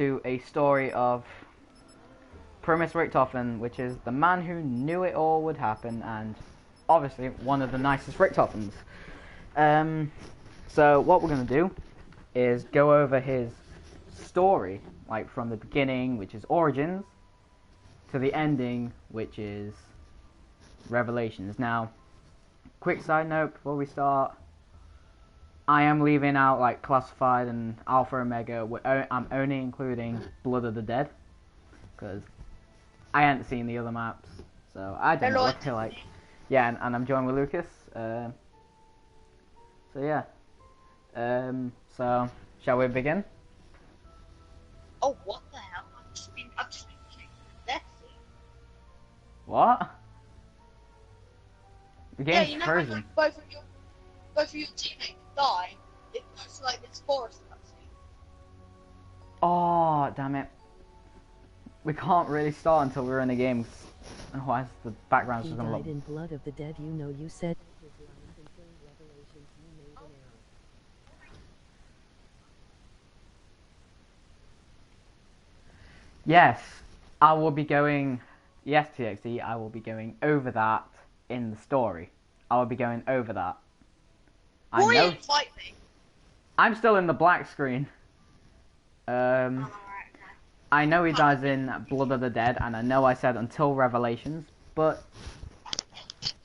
To a story of primis rictofen, which is the man who knew it all would happen, and obviously one of the nicest richtofens. So what we're going to do is go over his story, like from the beginning, which is Origins, to the ending, which is Revelations. Now, quick side note before we start, I am leaving out like Classified and Alpha Omega. I'm only including Blood of the Dead because I hadn't seen the other maps, so I don't know what they're like. Yeah, and I'm joined with Lucas. So yeah. So shall we begin? Oh, what the hell? I've just been kicked to death. What? The Yeah, game's you know frozen. when like, both of your teammates die, it goes to like this forest cutscene. Oh, damn it. We can't really start until we're in the game. Otherwise, the background's He just gonna died look. in Blood of the Dead. You know, you said his lines until Revelations. You made an error. Yes, I will be going. Yes, TXT, I will be going over that in the story. I will be going over that. I Why know. invite me? I'm still in the black screen. Alright, I know he dies in Blood of the Dead, and I know I said until Revelations, but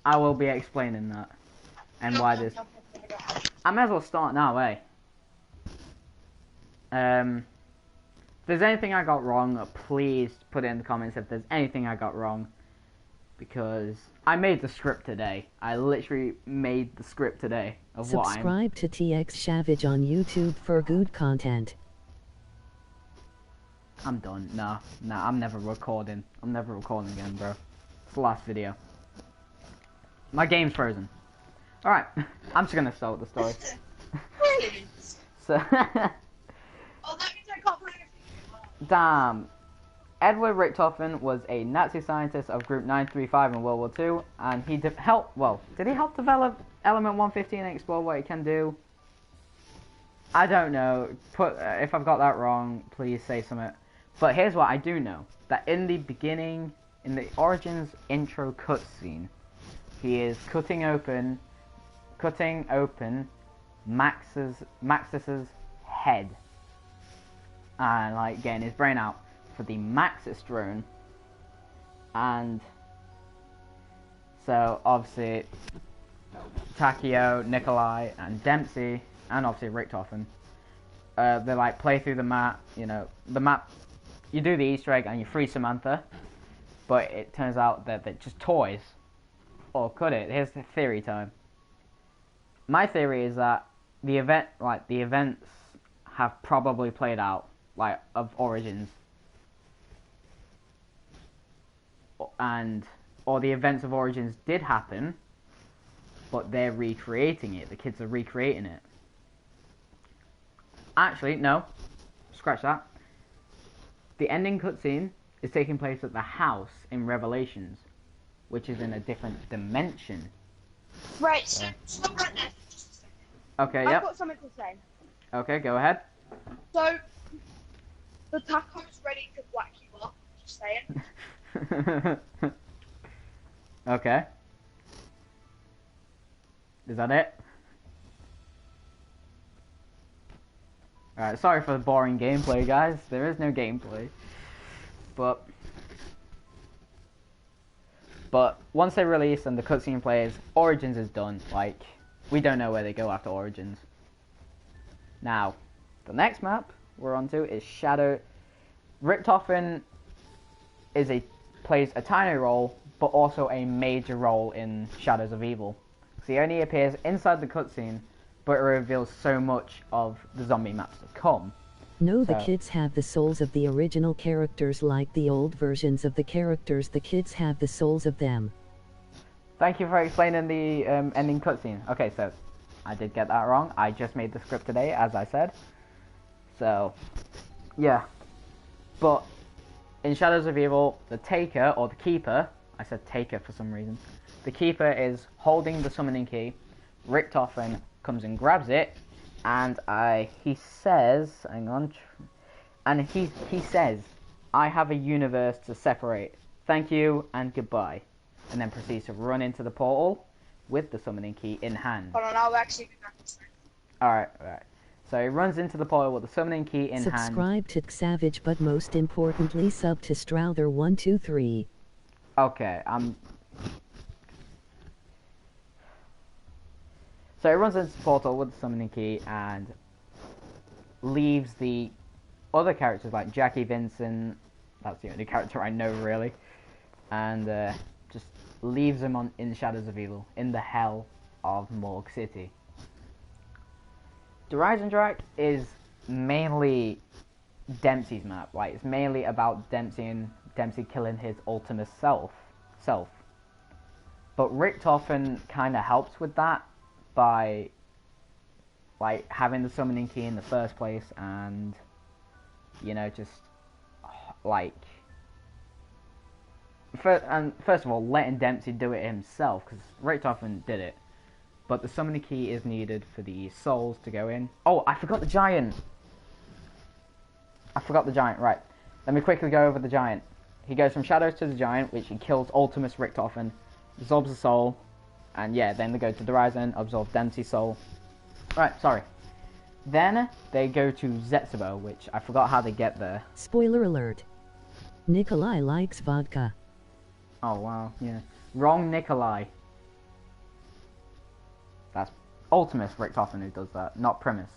I will be explaining that and why this. I may as well start now, eh? If there's anything I got wrong, please put it in the comments if there's anything I got wrong, because I made the script today. I literally made the script today of what I'm... Subscribe to TX Shavage on YouTube for good content. I'm done. No, I'm never recording. I'm never recording again, bro. It's the last video. My game's frozen. Alright, I'm just gonna start with the story. Brilliant. So... Oh, that means I can't play it. Damn. Edward Richtofen was a Nazi scientist of Group 935 in World War II, and he did he help develop Element 115 and explore what it can do? I don't know. If I've got that wrong, please say something. But here's what I do know: that in the beginning, in the Origins intro cutscene, he is cutting open Maxis's head and like getting his brain out for the Maxis drone. And so obviously Takeo, Nikolai, and Dempsey, and obviously Richtofen, they like play through the map. You know, the map. You do the Easter egg and you free Samantha, but it turns out that they're just toys. Or could it? Here's the theory time. My theory is that the events have probably played out, like, of Origins, or the events of Origins did happen, but they're recreating it. The kids are recreating it. Actually, no, scratch that. The ending cutscene is taking place at the house in Revelations, which is in a different dimension. Right, so stop right there for just a second. Okay, I've yep. got something to say. Okay, go ahead. So, the taco's ready to whack you up, just saying. Okay. Is that it? Alright, sorry for the boring gameplay, guys. There is no gameplay. But once they release and the cutscene plays, Origins is done. Like, we don't know where they go after Origins. Now, the next map we're on to is Shadow. Richtofen plays a tiny role, but also a major role in Shadows of Evil. So he only appears inside the cutscene, but it reveals so much of the zombie maps to come. No, the kids have the souls of the original characters, like the old versions of the characters. The kids have the souls of them. Thank you for explaining the ending cutscene. Okay, so I did get that wrong. I just made the script today, as I said. So, yeah. But in Shadows of Evil, the Taker, or the Keeper, I said Taker for some reason. The Keeper is holding the summoning key. Richtofen comes and grabs it, and he says, hang on, and he says, "I have a universe to separate. Thank you and goodbye," and then proceeds to run into the portal with the summoning key in hand. Hold on, I'll actually do that. Alright. So he runs into the portal with the summoning key in hand. Subscribe to Savage, but most importantly, sub to Strowther123. Okay, So he runs into the portal with the summoning key and leaves the other characters like Jackie Vincent. That's the only character I know really, and just leaves them in the Shadows of Evil in the hell of Morgue City. The Rise and Track is mainly Dempsey's map. Like, it's mainly about Dempsey killing his ultimate self. But Richtofen kind of helps with that by like having the summoning key in the first place, and just like first of all letting Dempsey do it himself, because Richtofen did it. But the summoning key is needed for the souls to go in. Oh, I forgot the giant. Right. Let me quickly go over the giant. He goes from Shadows to the giant, which he kills Ultimus Richtofen, absorbs the soul, and yeah, then they go to the Horizon, absorb Dempsey's soul. Right, sorry. Then they go to Zetsubo, which I forgot how they get there. Spoiler alert. Nikolai likes vodka. Oh wow, yeah. Wrong Nikolai. That's Ultimus Richtofen who does that, not Primis.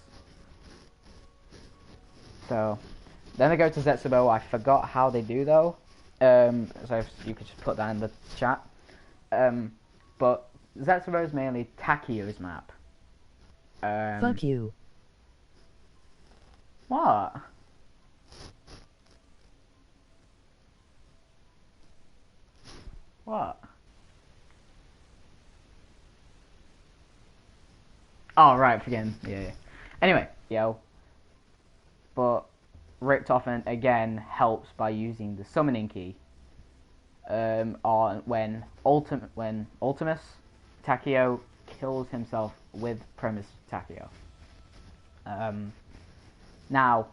So, then they go to Zetsubo. I forgot how they do though. So if you could just put that in the chat. But Zetsubo is mainly Takio's map. Fuck you. What? What? Oh, right, forgetting. Yeah. Anyway, but Richtofen again helps by using the summoning key. When Ultimus Takio kills himself with Primis Takio. Now,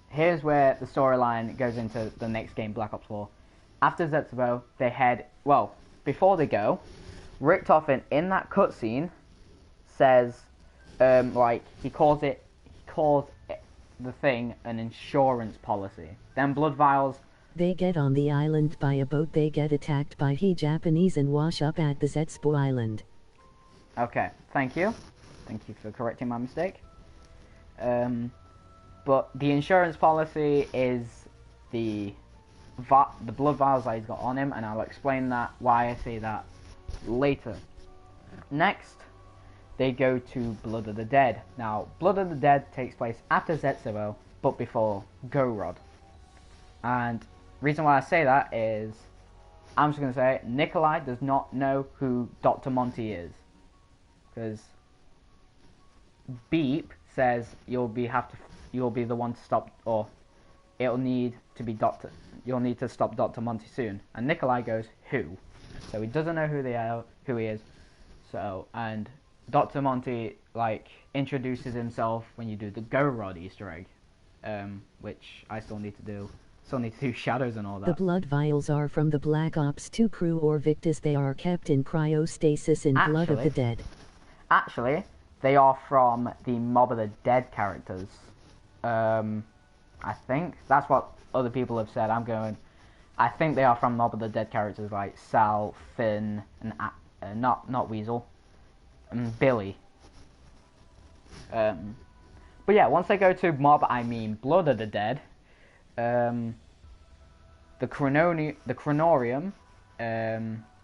here's where the storyline goes into the next game, Black Ops 4. After Zetsubo, they head... Well, before they go, Richtofen, in that cutscene, says... he calls the thing an insurance policy. Then Blood Vials... They get on the island by a boat, they get attacked by Japanese and wash up at the Zetsubo Island. Okay, thank you. Thank you for correcting my mistake. But the insurance policy is the blood vials that he's got on him, and I'll explain why I say that later. Next, they go to Blood of the Dead. Now, Blood of the Dead takes place after Zetsubo, but before Gorod. And reason why I say that is, I'm just going to say, Nikolai does not know who Dr. Monty is. Because Beep says you'll be the one to stop, or you'll need to stop Dr. Monty soon. And Nikolai goes, who? So he doesn't know who he is. So, and Dr. Monty introduces himself when you do the Gorod Easter egg, which I still need to do. Still need to do shadows and all that. The blood vials are from the Black Ops 2 crew or Victus. They are kept in cryostasis in Blood of the Dead. Actually, they are from the Mob of the Dead characters. I think that's what other people have said. I think they are from Mob of the Dead characters like Sal, Finn, and not Weasel, and Billy. But yeah, once they go to Mob, I mean Blood of the Dead. The Chronorium,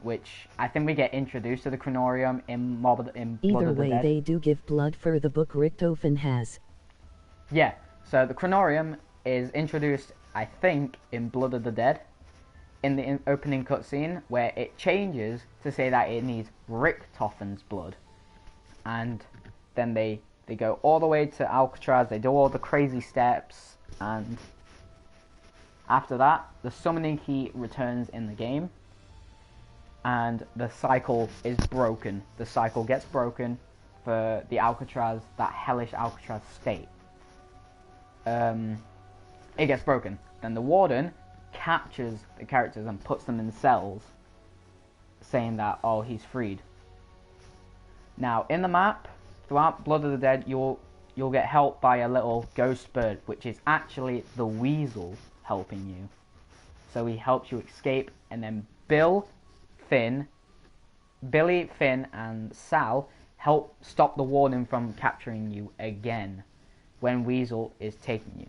which I think we get introduced to the Chronorium in Blood of the Dead. Either way, they do give blood for the book Richtofen has. Yeah, so the Chronorium is introduced, I think, in Blood of the Dead, in the opening cutscene, where it changes to say that it needs Richtofen's blood. And then they go all the way to Alcatraz, they do all the crazy steps, and after that, the summoning key returns in the game, and the cycle is broken. The cycle gets broken for the Alcatraz, that hellish Alcatraz state. it gets broken. Then the warden captures the characters and puts them in cells, saying that, oh, he's freed. Now, in the map, throughout Blood of the Dead, you'll get helped by a little ghost bird, which is actually the weasel helping you. So he helps you escape, and then Billy, Finn, and Sal help stop the warden from capturing you again when Weasel is taking you.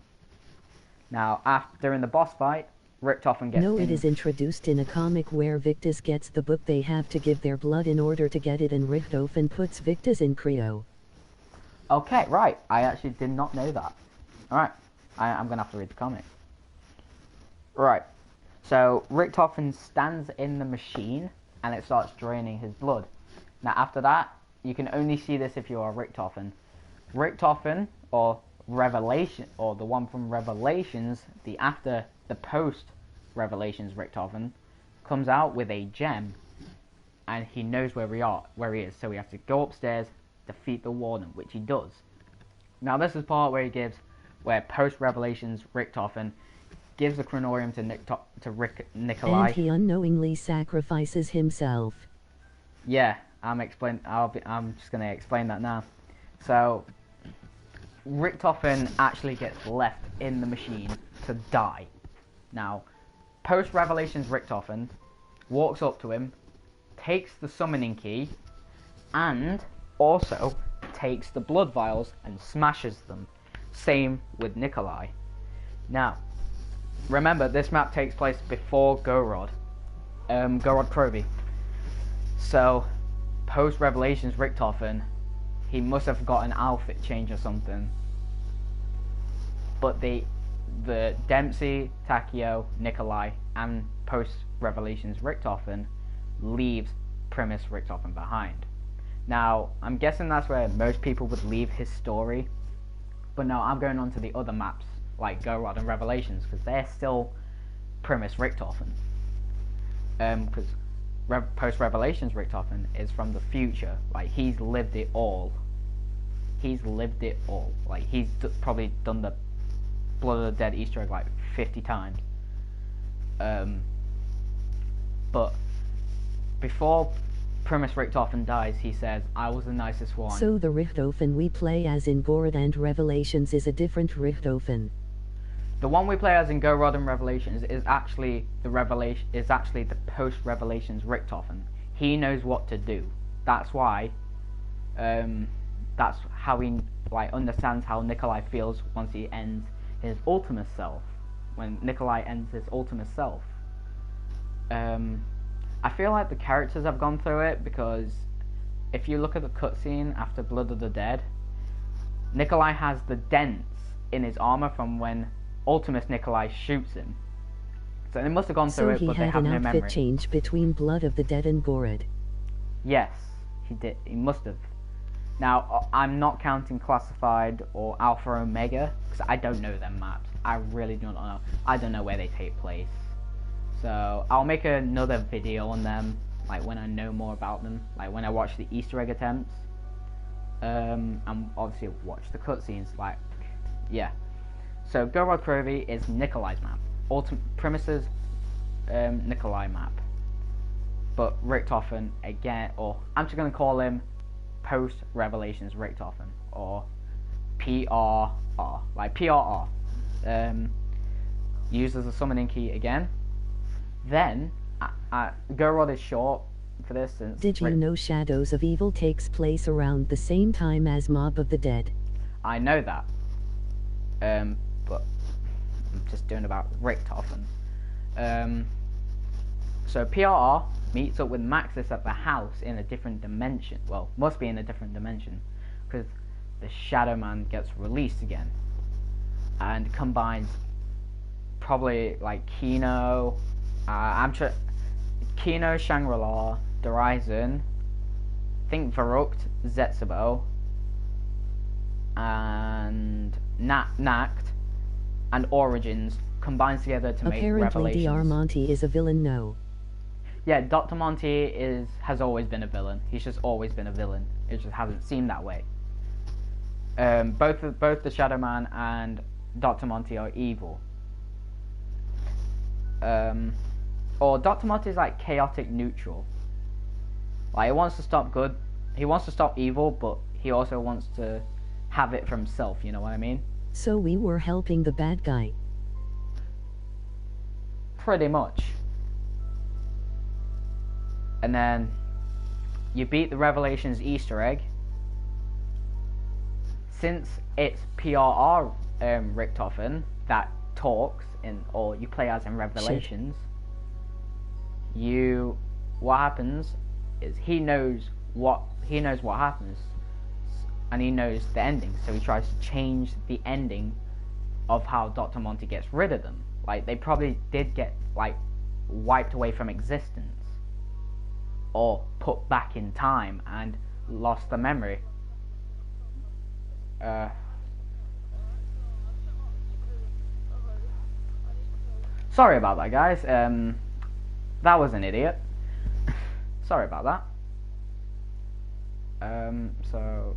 Now, during the boss fight, Richtofen gets No, it is introduced in a comic where Victus gets the book. They have to give their blood in order to get it, and Richtofen puts Victus in cryo. Okay, right. I actually did not know that. Alright, I'm going to have to read the comic. Right. So, Richtofen stands in the machine, and it starts draining his blood. Now, after that, you can only see this if you are Richtofen. Richtofen, or Revelation, or the one from Revelations, the post Revelations Richtofen, comes out with a gem, and he knows where he is. So we have to go upstairs, defeat the warden, which he does. Now this is part where post Revelations Richtofen gives the chronorium to Nikolai. And he unknowingly sacrifices himself. Yeah, I'm just gonna explain that now. So Richtofen actually gets left in the machine to die. Now, post Revelations Richtofen walks up to him, takes the summoning key, and also takes the blood vials and smashes them. Same with Nikolai. Now, remember, this map takes place before Gorod Krovi. So, post Revelations Richtofen, he must have got an outfit change or something. But the Dempsey, Takeo, Nikolai, and post Revelations Richtofen leaves Primis Richtofen behind. Now, I'm guessing that's where most people would leave his story. But no, I'm going on to the other maps, like Gorod and Revelations, because they're still Primis Richtofen. Because post Revelations Richtofen is from the future. Like, he's lived it all. Like, he's probably done the Blood of the Dead Easter egg like 50 times. But before Primis Richtofen dies, he says, I was the nicest one. So the Richtofen we play as in Gorod and Revelations is a different Richtofen. The one we play as in Gorod and Revelations is actually the post Revelations Richtofen. He knows what to do. That's why that's how he understands how Nikolai feels once he ends his Ultimate Self. When Nikolai ends his Ultimate Self. I feel like the characters have gone through it, because if you look at the cutscene after Blood of the Dead, Nikolai has the dents in his armor from when Ultimus Nikolai shoots him. So they must have gone through it, but they have no memory. So he had an outfit change between Blood of the Dead and Gorod. Yes, he did. He must have. Now, I'm not counting Classified or Alpha Omega, because I don't know them maps. I really do not know. I don't know where they take place. So, I'll make another video on them, like when I know more about them. Like when I watch the Easter egg attempts. And obviously watch the cutscenes, yeah. So, Gorod Krovi is Nikolai's map. Primis's Nikolai map. But Richtofen, again, or I'm just going to call him Post Revelations Richtofen, or PRR, like PRR. Uses the summoning key again. Then, Gorod is short for this since... Did you know Shadows of Evil takes place around the same time as Mob of the Dead? I know that. But I'm just doing about Richtofen. So PRR meets up with Maxis at the house in a different dimension. Well, must be in a different dimension, because the Shadow Man gets released again. And combines probably like Kino... Kino, Shangri-La, Horizon, I think Verrucht, Zetsubo, and Nacht, and Origins combines together to make Revelations. Apparently Dr. Monty is a villain, no. Yeah, Dr. Monty has always been a villain. He's just always been a villain. It just hasn't seemed that way. Both the Shadow Man and Dr. Monty are evil. or Dr. Monty is like chaotic neutral. Like, he wants to stop good, he wants to stop evil, but he also wants to have it for himself, you know what I mean? So we were helping the bad guy. Pretty much. And then you beat the Revelations Easter egg. Since it's PRR rictofen that talks or you play as in Revelations, what happens is he knows what happens, and he knows the ending, so he tries to change the ending of how Dr. Monty gets rid of them. Like, they probably did get like wiped away from existence or put back in time and lost the memory. Sorry about that, guys. That was an idiot. Sorry about that. So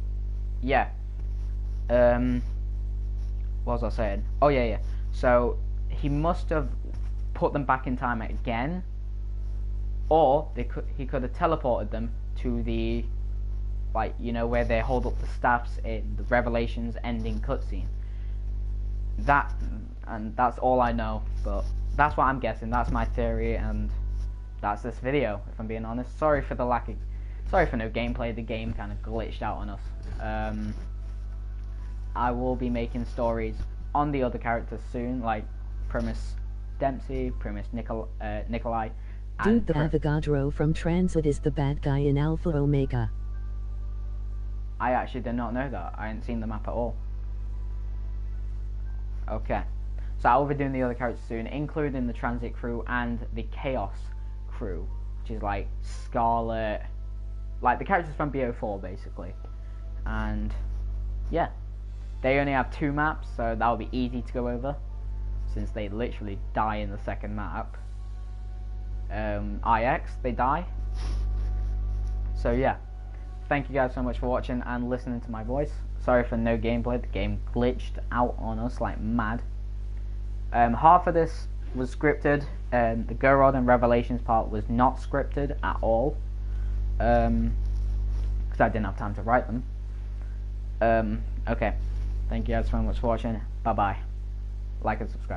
yeah. What was I saying? Oh yeah. So he must have put them back in time again, or he could have teleported them to the, like, you know, where they hold up the staffs in the Revelations ending cutscene. That's all I know, but that's what I'm guessing. That's my theory, and that's this video, if I'm being honest. Sorry for no gameplay. The game kind of glitched out on us. I will be making stories on the other characters soon, like Primis Dempsey, Primis Nikolai. Dude, the Avogadro from Transit is the bad guy in Alpha Omega. I actually did not know that. I hadn't seen the map at all. Okay. So I'll be doing the other characters soon, including the Transit crew and the Chaos crew, which is like Scarlet, like the characters from BO4 basically. And yeah, they only have 2 maps, so that'll be easy to go over, since they literally die in the second map. IX, they die. So yeah, thank you guys so much for watching and listening to my voice. Sorry for no gameplay. The game glitched out on us like mad. Half of this was scripted. The Gorod and Revelations part was not scripted at all, because I didn't have time to write them. Okay, thank you guys so much for watching. Bye bye. Like and subscribe.